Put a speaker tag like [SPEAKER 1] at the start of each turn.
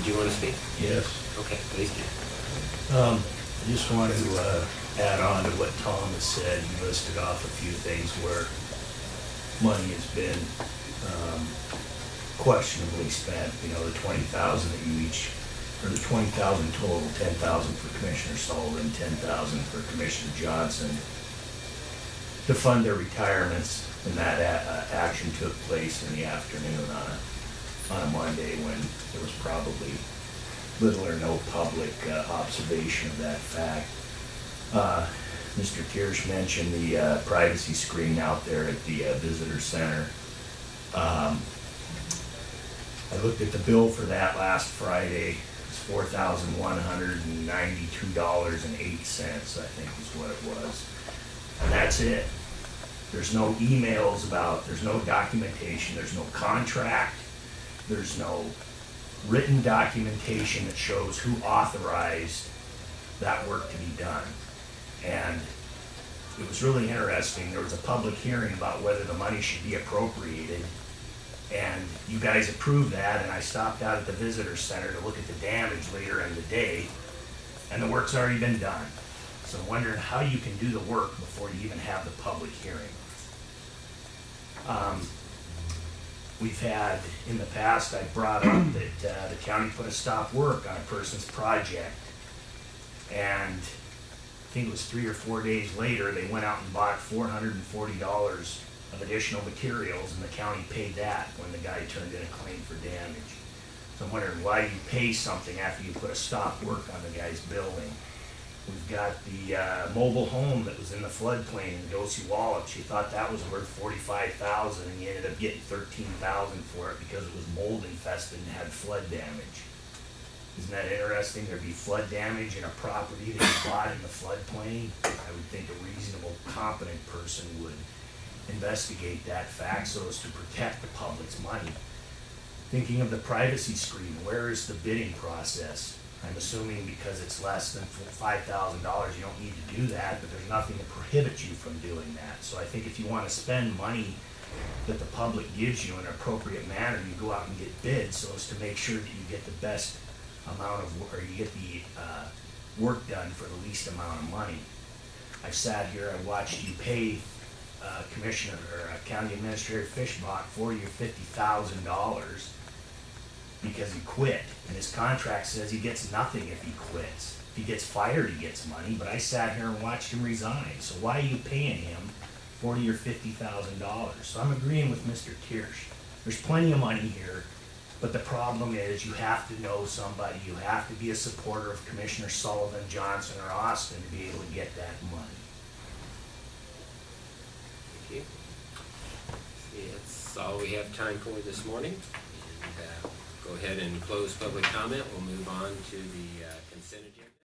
[SPEAKER 1] you want to speak?
[SPEAKER 2] Yes.
[SPEAKER 1] Okay, please do.
[SPEAKER 2] I just wanted to add on to what Tom has said. He listed off a few things where money has been questionably spent. You know, the $20,000 that you each, or the $20,000 total, $10,000 for Commissioner Sullivan, $10,000 for Commissioner Johnson, to fund their retirements. And that action took place in the afternoon on a Monday when there was probably little or no public observation of that fact. Mr. Kirsch mentioned the privacy screen out there at the visitor center. I looked at the bill for that last Friday. It's $4,192.08, I think is what it was. And that's it. There's no emails there's no documentation, there's no contract, there's no written documentation that shows who authorized that work to be done. And it was really interesting. There was a public hearing about whether the money should be appropriated, and you guys approved that, and I stopped out at the visitor center to look at the damage later in the day, and the work's already been done. So I'm wondering how you can do the work before you even have the public hearing. We've had, in the past, I brought up that the county put a stop work on a person's project, and I think it was 3 or 4 days later, they went out and bought $440 of additional materials, and the county paid that when the guy turned in a claim for damage. So I'm wondering why you pay something after you put a stop work on the guy's building. We've got the mobile home that was in the floodplain in Dosey Wallach. You thought that was worth $45,000, and you ended up getting $13,000 for it because it was mold infested and had flood damage. Isn't that interesting? There'd be flood damage in a property that you bought in the floodplain. I would think a reasonable, competent person would investigate that fact so as to protect the public's money. Thinking of the privacy screen, where is the bidding process? I'm assuming because it's less than $5,000, you don't need to do that, but there's nothing to prohibit you from doing that. So I think if you want to spend money that the public gives you in an appropriate manner, you go out and get bids so as to make sure that you get the best amount of work, or you get the work done for the least amount of money. I've sat here, I watched you pay Commissioner or County Administrator Fishbach $40,000 or $50,000 because he quit, and his contract says he gets nothing if he quits. If he gets fired, he gets money, but I sat here and watched him resign. So why are you paying him $40,000 or $50,000? So I'm agreeing with Mr. Kirsch. There's plenty of money here, but the problem is you have to know somebody. You have to be a supporter of Commissioner Sullivan, Johnson, or Austin to be able to get that money.
[SPEAKER 1] Thank you. See, that's all we have time for this morning. And, go ahead and close public comment. We'll move on to the consent agenda.